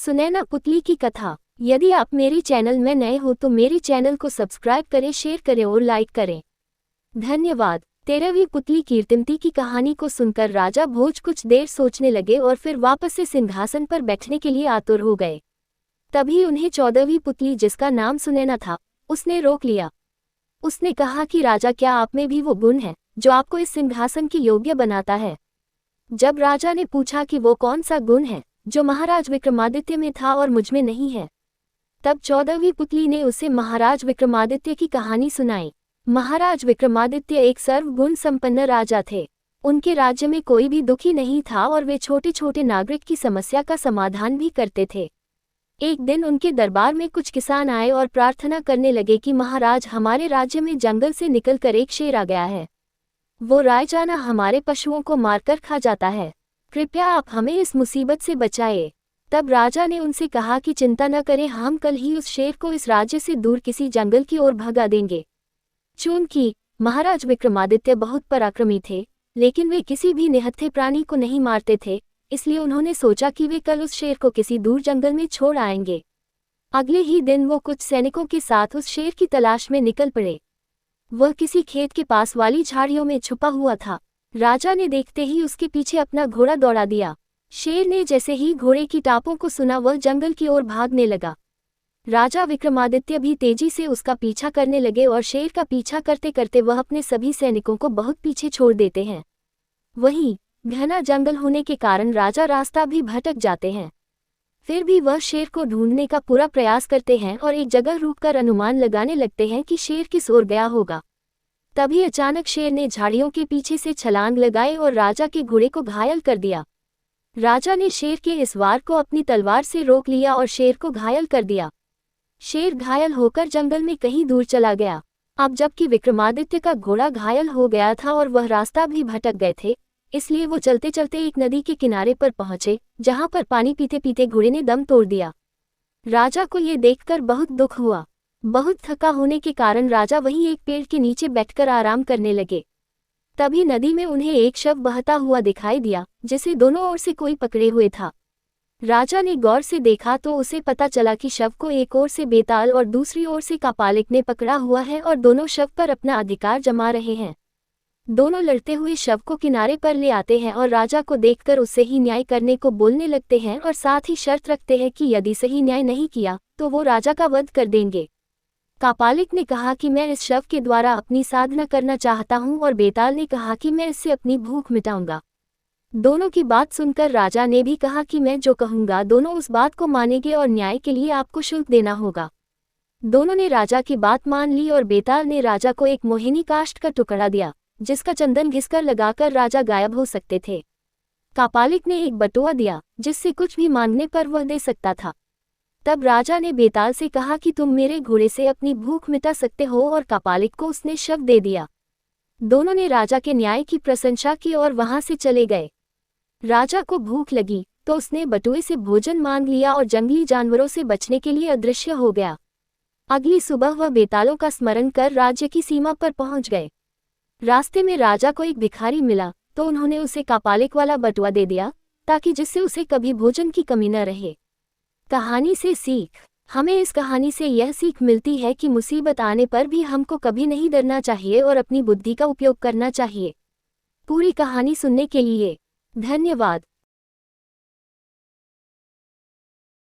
सुनैना पुतली की कथा। यदि आप मेरे चैनल में नए हो तो मेरे चैनल को सब्सक्राइब करें, शेयर करें और लाइक करें। धन्यवाद। 13वीं पुतली कीर्तिमती की कहानी को सुनकर राजा भोज कुछ देर सोचने लगे और फिर वापस से सिंहासन पर बैठने के लिए आतुर हो गए। तभी उन्हें 14वीं पुतली, जिसका नाम सुनैना था, उसने रोक लिया। उसने कहा कि राजा, क्या आप में भी वो गुण है जो आपको इस सिंहासन के योग्य बनाता है? जब राजा ने पूछा कि वो कौन सा गुण है जो महाराज विक्रमादित्य में था और मुझ में नहीं है, तब 14वीं पुतली ने उसे महाराज विक्रमादित्य की कहानी सुनाई। महाराज विक्रमादित्य एक सर्वगुण संपन्न राजा थे। उनके राज्य में कोई भी दुखी नहीं था और वे छोटे छोटे नागरिक की समस्या का समाधान भी करते थे। एक दिन उनके दरबार में कुछ किसान आए और प्रार्थना करने लगे कि महाराज, हमारे राज्य में जंगल से निकलकर एक शेर आ गया है। वो रायजाना हमारे पशुओं को मारकर खा जाता है। कृपया आप हमें इस मुसीबत से बचाएं। तब राजा ने उनसे कहा कि चिंता न करें, हम कल ही उस शेर को इस राज्य से दूर किसी जंगल की ओर भगा देंगे। चूंकि महाराज विक्रमादित्य बहुत पराक्रमी थे, लेकिन वे किसी भी निहत्थे प्राणी को नहीं मारते थे, इसलिए उन्होंने सोचा कि वे कल उस शेर को किसी दूर जंगल में छोड़ आएंगे। अगले ही दिन वो कुछ सैनिकों के साथ उस शेर की तलाश में निकल पड़े। वह किसी खेत के पास वाली झाड़ियों में छुपा हुआ था। राजा ने देखते ही उसके पीछे अपना घोड़ा दौड़ा दिया। शेर ने जैसे ही घोड़े की टापों को सुना, वह जंगल की ओर भागने लगा। राजा विक्रमादित्य भी तेजी से उसका पीछा करने लगे और शेर का पीछा करते करते वह अपने सभी सैनिकों को बहुत पीछे छोड़ देते हैं। वहीं घना जंगल होने के कारण राजा रास्ता भी भटक जाते हैं। फिर भी वह शेर को ढूंढने का पूरा प्रयास करते हैं और एक जगह रुककर अनुमान लगाने लगते हैं कि शेर किस ओर गया होगा। तभी अचानक शेर ने झाड़ियों के पीछे से छलांग लगाई और राजा के घोड़े को घायल कर दिया। राजा ने शेर के इस वार को अपनी तलवार से रोक लिया और शेर को घायल कर दिया। शेर घायल होकर जंगल में कहीं दूर चला गया। अब जबकि विक्रमादित्य का घोड़ा घायल हो गया था और वह रास्ता भी भटक गए थे, इसलिए वो चलते चलते एक नदी के किनारे पर पहुंचे, जहां पर पानी पीते पीते घोड़े ने दम तोड़ दिया। राजा को ये देखकर बहुत दुख हुआ। बहुत थका होने के कारण राजा वहीं एक पेड़ के नीचे बैठकर आराम करने लगे। तभी नदी में उन्हें एक शव बहता हुआ दिखाई दिया, जिसे दोनों ओर से कोई पकड़े हुए था। राजा ने गौर से देखा तो उसे पता चला कि शव को एक ओर से बेताल और दूसरी ओर से कापालिक ने पकड़ा हुआ है और दोनों शव पर अपना अधिकार जमा रहे हैं। दोनों लड़ते हुए शव को किनारे पर ले आते हैं और राजा को देखकर उससे ही न्याय करने को बोलने लगते हैं और साथ ही शर्त रखते हैं कि यदि सही न्याय नहीं किया तो वो राजा का वध कर देंगे। कापालिक ने कहा कि मैं इस शव के द्वारा अपनी साधना करना चाहता हूं और बेताल ने कहा कि मैं इससे अपनी भूख मिटाऊंगा। दोनों की बात सुनकर राजा ने भी कहा कि मैं जो कहूंगा दोनों उस बात को मानेंगे और न्याय के लिए आपको शुल्क देना होगा। दोनों ने राजा की बात मान ली और बेताल ने राजा को एक मोहिनी काष्ठ का टुकड़ा दिया, जिसका चंदन घिसकर लगाकर राजा गायब हो सकते थे। कापालिक ने एक बटुआ दिया, जिससे कुछ भी मांगने पर वह दे सकता था। तब राजा ने बेताल से कहा कि तुम मेरे घोड़े से अपनी भूख मिटा सकते हो, और कापालिक को उसने शव दे दिया। दोनों ने राजा के न्याय की प्रशंसा की और वहां से चले गए। राजा को भूख लगी तो उसने बटुए से भोजन मांग लिया और जंगली जानवरों से बचने के लिए अदृश्य हो गया। अगली सुबह वह बेतालों का स्मरण कर राज्य की सीमा पर पहुंच गए। रास्ते में राजा को एक भिखारी मिला तो उन्होंने उसे कापालिक वाला बटुआ दे दिया, ताकि जिससे उसे कभी भोजन की कमी न रहे। कहानी से सीख। हमें इस कहानी से यह सीख मिलती है कि मुसीबत आने पर भी हमको कभी नहीं डरना चाहिए और अपनी बुद्धि का उपयोग करना चाहिए। पूरी कहानी सुनने के लिए धन्यवाद।